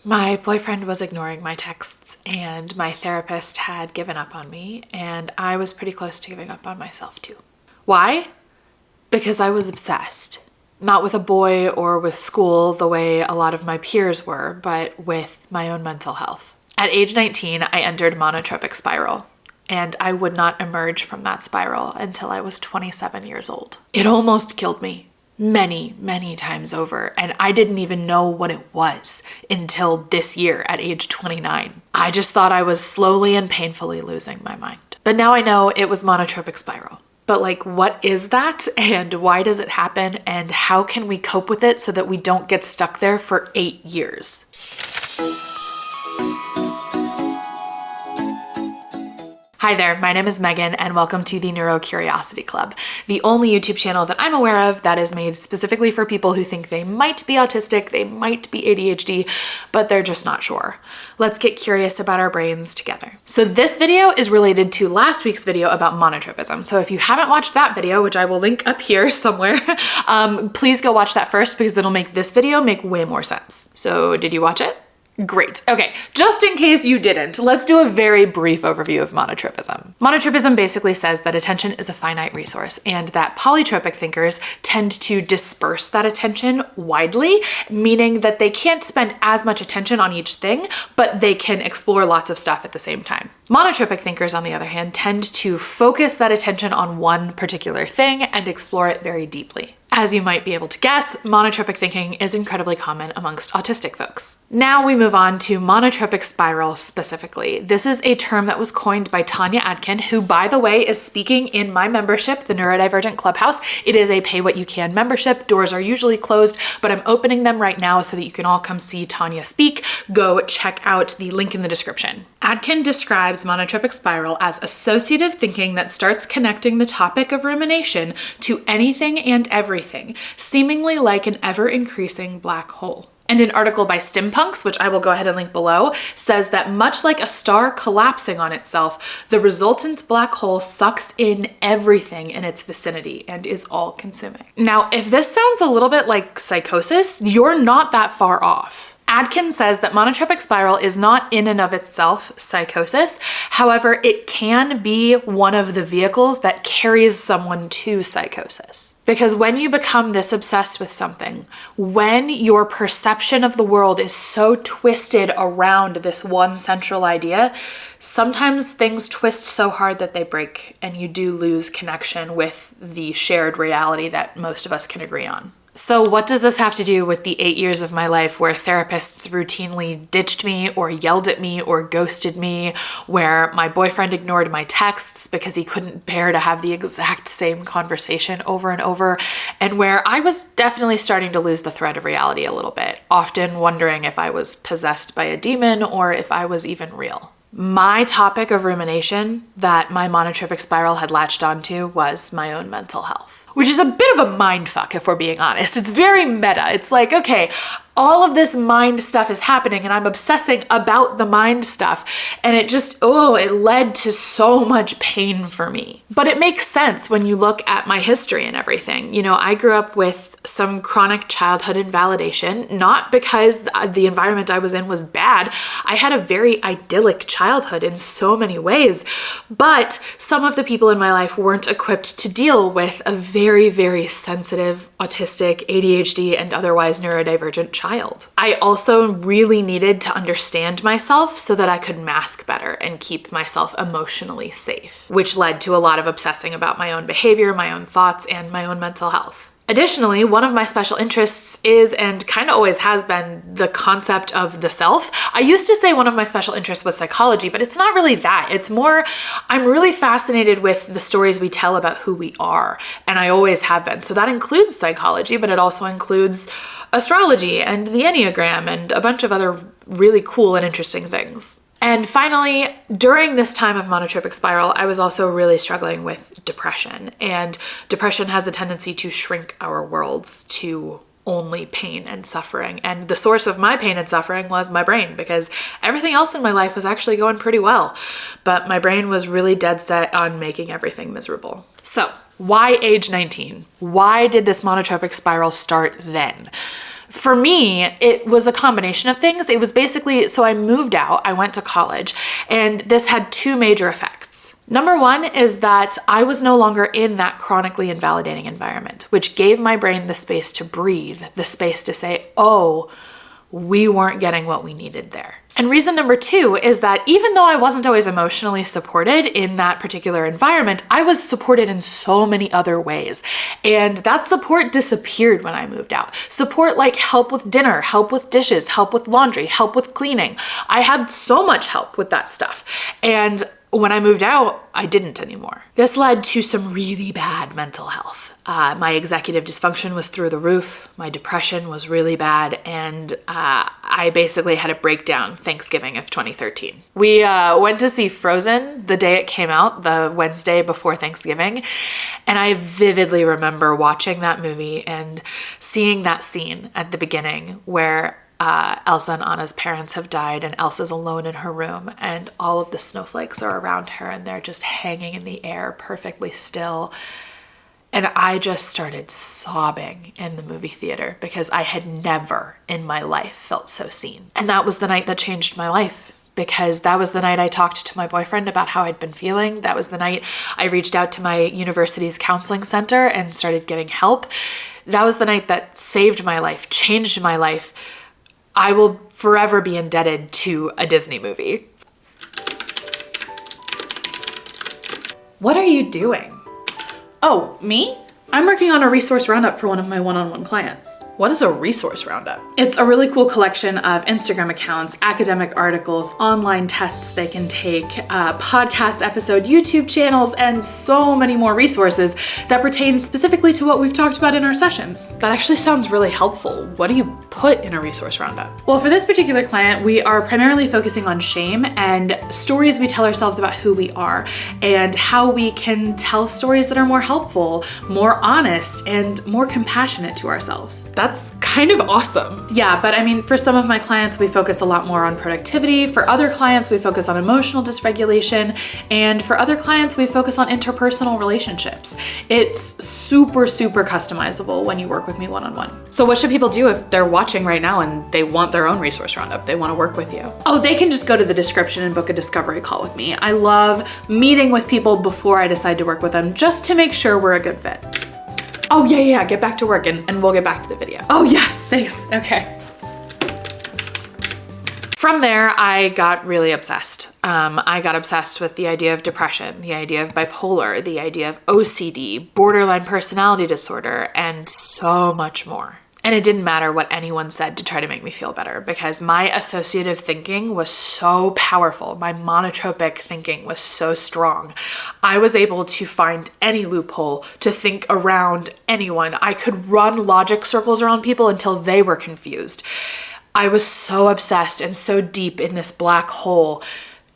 My boyfriend was ignoring my texts and my therapist had given up on me, and I was pretty close to giving up on myself too. Why? Because I was obsessed. Not with a boy or with school the way a lot of my peers were, but with my own mental health. At age 19, I entered monotropic spiral, and I would not emerge from that spiral until I was 27 years old. It almost killed me many, many times over, and I didn't even know what it was until this year at age 29. I just thought I was slowly and painfully losing my mind. But now I know it was monotropic spiral. But like, what is that, and why does it happen, and how can we cope with it so that we don't get stuck there for 8 years? Hi there, my name is Megan and welcome to the Neurocuriosity Club, the only YouTube channel that I'm aware of that is made specifically for people who think they might be autistic, they might be ADHD, but they're just not sure. Let's get curious about our brains together. So this video is related to last week's video about monotropism. So if you haven't watched that video, which I will link up here somewhere, please go watch that first because it'll make this video make way more sense. So did you watch it? Great. Okay, just in case you didn't, let's do a very brief overview of monotropism. Monotropism basically says that attention is a finite resource and that polytropic thinkers tend to disperse that attention widely, meaning that they can't spend as much attention on each thing, but they can explore lots of stuff at the same time. Monotropic thinkers, on the other hand, tend to focus that attention on one particular thing and explore it very deeply. As you might be able to guess, monotropic thinking is incredibly common amongst autistic folks. Now we move on to monotropic spiral specifically. This is a term that was coined by Tanya Adkin, who, by the way, is speaking in my membership, the Neurodivergent Clubhouse. It is a pay what you can membership. Doors are usually closed, but I'm opening them right now so that you can all come see Tanya speak. Go check out the link in the description. Adkin describes monotropic spiral as associative thinking that starts connecting the topic of rumination to anything and everything, seemingly like an ever-increasing black hole. And an article by Stimpunks, which I will go ahead and link below, says that much like a star collapsing on itself, the resultant black hole sucks in everything in its vicinity and is all-consuming. Now, if this sounds a little bit like psychosis, you're not that far off. Adkin says that monotropic spiral is not in and of itself psychosis. However, it can be one of the vehicles that carries someone to psychosis. Because when you become this obsessed with something, when your perception of the world is so twisted around this one central idea, sometimes things twist so hard that they break and you do lose connection with the shared reality that most of us can agree on. So what does this have to do with the 8 years of my life where therapists routinely ditched me or yelled at me or ghosted me, where my boyfriend ignored my texts because he couldn't bear to have the exact same conversation over and over, and where I was definitely starting to lose the thread of reality a little bit, often wondering if I was possessed by a demon or if I was even real? My topic of rumination that my monotropic spiral had latched onto was my own mental health, which is a bit of a mindfuck if we're being honest. It's very meta. It's like, okay, all of this mind stuff is happening and I'm obsessing about the mind stuff. And it just, it led to so much pain for me. But it makes sense when you look at my history and everything. You know, I grew up with some chronic childhood invalidation, not because the environment I was in was bad. I had a very idyllic childhood in so many ways, but some of the people in my life weren't equipped to deal with a very, very sensitive, autistic, ADHD, and otherwise neurodivergent child. I also really needed to understand myself so that I could mask better and keep myself emotionally safe, which led to a lot of obsessing about my own behavior, my own thoughts, and my own mental health. Additionally, one of my special interests is, and kind of always has been, the concept of the self. I used to say one of my special interests was psychology, but it's not really that. It's more, I'm really fascinated with the stories we tell about who we are, and I always have been. So that includes psychology, but it also includes astrology and the Enneagram and a bunch of other really cool and interesting things. And finally, during this time of monotropic spiral, I was also really struggling with depression. And depression has a tendency to shrink our worlds to only pain and suffering. And the source of my pain and suffering was my brain, because everything else in my life was actually going pretty well. But my brain was really dead set on making everything miserable. So why age 19? Why did this monotropic spiral start then? For me, it was a combination of things. It was basically, so I moved out, I went to college, and this had two major effects. Number one is that I was no longer in that chronically invalidating environment, which gave my brain the space to breathe, the space to say, oh, we weren't getting what we needed there. And reason number two is that even though I wasn't always emotionally supported in that particular environment, I was supported in so many other ways. And that support disappeared when I moved out. Support like help with dinner, help with dishes, help with laundry, help with cleaning. I had so much help with that stuff. And when I moved out, I didn't anymore. This led to some really bad mental health. My executive dysfunction was through the roof. My depression was really bad. And I basically had a breakdown Thanksgiving of 2013. We went to see Frozen the day it came out, the Wednesday before Thanksgiving. And I vividly remember watching that movie and seeing that scene at the beginning where Elsa and Anna's parents have died and Elsa's alone in her room and all of the snowflakes are around her and they're just hanging in the air perfectly still. And I just started sobbing in the movie theater because I had never in my life felt so seen. And that was the night that changed my life, because that was the night I talked to my boyfriend about how I'd been feeling. That was the night I reached out to my university's counseling center and started getting help. That was the night that saved my life, changed my life. I will forever be indebted to a Disney movie. What are you doing? Oh, me? I'm working on a resource roundup for one of my one-on-one clients. What is a resource roundup? It's a really cool collection of Instagram accounts, academic articles, online tests they can take, podcast episode, YouTube channels, and so many more resources that pertain specifically to what we've talked about in our sessions. That actually sounds really helpful. What do you put in a resource roundup? Well, for this particular client, we are primarily focusing on shame and stories we tell ourselves about who we are and how we can tell stories that are more helpful, more honest, and more compassionate to ourselves. That's kind of awesome. Yeah, but I mean, for some of my clients, we focus a lot more on productivity. For other clients, we focus on emotional dysregulation. And for other clients, we focus on interpersonal relationships. It's super, super customizable when you work with me one-on-one. So what should people do if they're watching right now and they want their own resource roundup? They want to work with you? Oh, they can just go to the description and book a discovery call with me. I love meeting with people before I decide to work with them, just to make sure we're a good fit. Oh yeah, get back to work and we'll get back to the video. Oh yeah, thanks, okay. From there, I got really obsessed. I got obsessed with the idea of depression, the idea of bipolar, the idea of OCD, borderline personality disorder, and so much more. And it didn't matter what anyone said to try to make me feel better, because my associative thinking was so powerful. My monotropic thinking was so strong. I was able to find any loophole to think around anyone. I could run logic circles around people until they were confused. I was so obsessed and so deep in this black hole,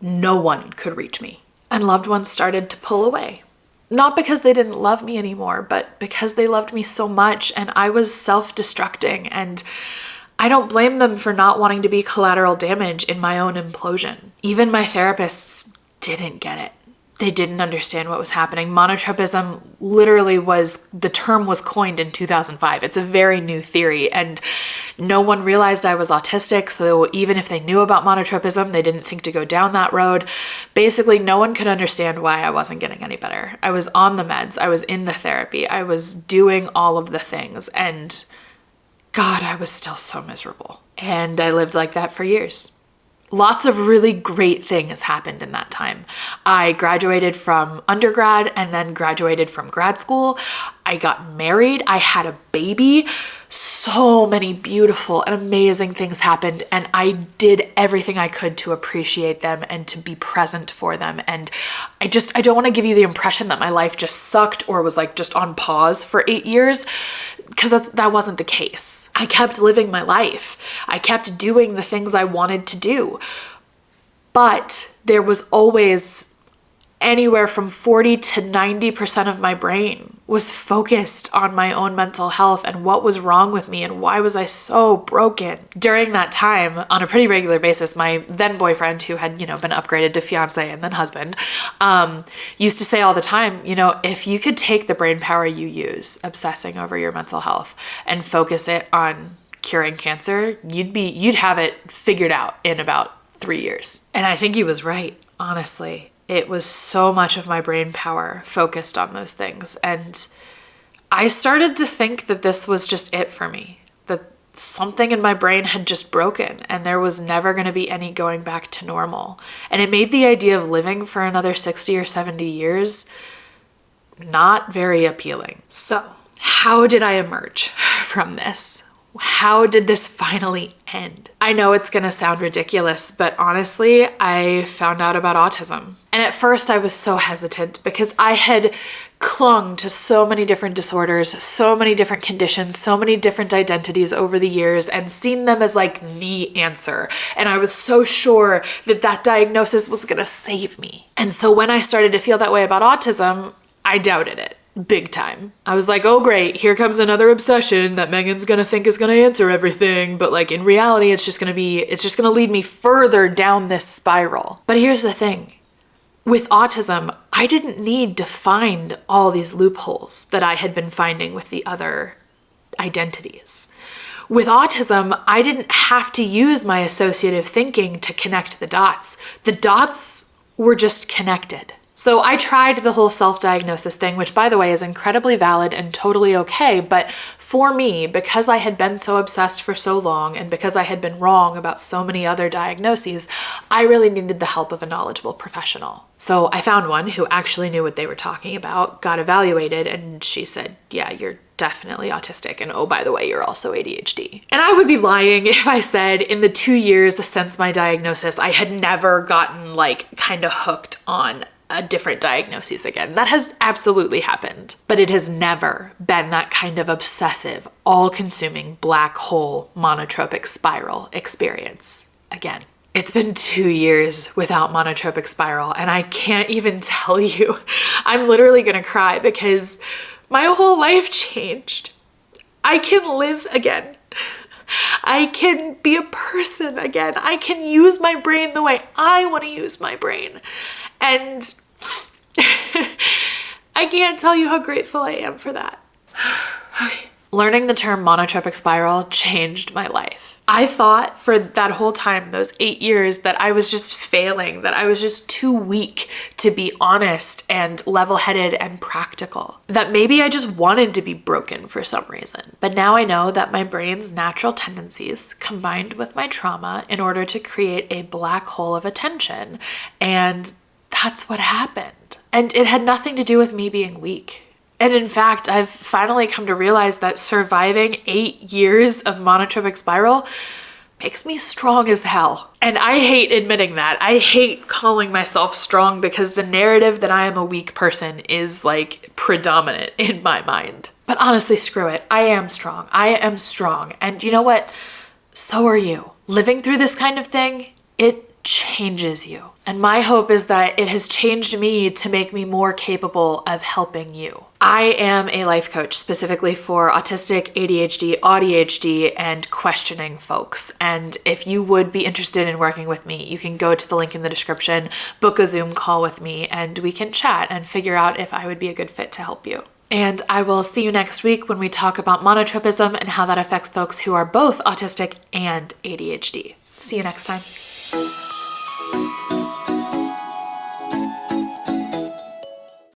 no one could reach me. And loved ones started to pull away. Not because they didn't love me anymore, but because they loved me so much and I was self-destructing, and I don't blame them for not wanting to be collateral damage in my own implosion. Even my therapists didn't get it. They didn't understand what was happening. Monotropism literally the term was coined in 2005. It's a very new theory, and no one realized I was autistic. So even if they knew about monotropism, they didn't think to go down that road. Basically, no one could understand why I wasn't getting any better. I was on the meds. I was in the therapy. I was doing all of the things, and God, I was still so miserable. And I lived like that for years. Lots of really great things happened in that time. I graduated from undergrad and then graduated from grad school. I got married. I had a baby. So many beautiful and amazing things happened, and I did everything I could to appreciate them and to be present for them. And I don't want to give you the impression that my life just sucked or was like just on pause for 8 years, because that wasn't the case. I kept living my life. I kept doing the things I wanted to do. But there was always anywhere from 40 to 90% of my brain was focused on my own mental health and what was wrong with me and why was I so broken. During that time, on a pretty regular basis, my then boyfriend, who had, been upgraded to fiance and then husband, used to say all the time, if you could take the brain power you use obsessing over your mental health and focus it on curing cancer, you'd have it figured out in about 3 years. And I think he was right, honestly. It was so much of my brain power focused on those things. And I started to think that this was just it for me, that something in my brain had just broken and there was never going to be any going back to normal. And it made the idea of living for another 60 or 70 years not very appealing. So, how did I emerge from this? How did this finally end? I know it's going to sound ridiculous, but honestly, I found out about autism. And at first I was so hesitant because I had clung to so many different disorders, so many different conditions, so many different identities over the years and seen them as like the answer. And I was so sure that that diagnosis was going to save me. And so when I started to feel that way about autism, I doubted it. Big time. I was like, oh great, here comes another obsession that Megan's gonna think is gonna answer everything, but like in reality, it's just gonna lead me further down this spiral. But here's the thing. With autism, I didn't need to find all these loopholes that I had been finding with the other identities. With autism, I didn't have to use my associative thinking to connect the dots. The dots were just connected. So I tried the whole self-diagnosis thing, which by the way is incredibly valid and totally okay, but for me, because I had been so obsessed for so long and because I had been wrong about so many other diagnoses, I really needed the help of a knowledgeable professional. So I found one who actually knew what they were talking about, got evaluated, and she said, yeah, you're definitely autistic. And oh, by the way, you're also ADHD. And I would be lying if I said in the 2 years since my diagnosis, I had never gotten like kind of hooked on a different diagnosis again. That has absolutely happened, but it has never been that kind of obsessive, all-consuming black hole monotropic spiral experience again. It's been 2 years without monotropic spiral, and I can't even tell you. I'm literally gonna cry because my whole life changed. I can live again. I can be a person again. I can use my brain the way I want to use my brain. And I can't tell you how grateful I am for that. Learning the term monotropic spiral changed my life. I thought for that whole time, those 8 years, that I was just failing, that I was just too weak to be honest and level-headed and practical, that maybe I just wanted to be broken for some reason. But now I know that my brain's natural tendencies combined with my trauma in order to create a black hole of attention, and that's what happened. And it had nothing to do with me being weak. And in fact, I've finally come to realize that surviving 8 years of monotropic spiral makes me strong as hell. And I hate admitting that. I hate calling myself strong because the narrative that I am a weak person is like predominant in my mind. But honestly, screw it. I am strong. I am strong. And you know what? So are you. Living through this kind of thing, it changes you. And my hope is that it has changed me to make me more capable of helping you. I am a life coach specifically for autistic, ADHD, auDHD, and questioning folks. And if you would be interested in working with me, you can go to the link in the description, book a Zoom call with me, and we can chat and figure out if I would be a good fit to help you. And I will see you next week when we talk about monotropism and how that affects folks who are both autistic and ADHD. See you next time.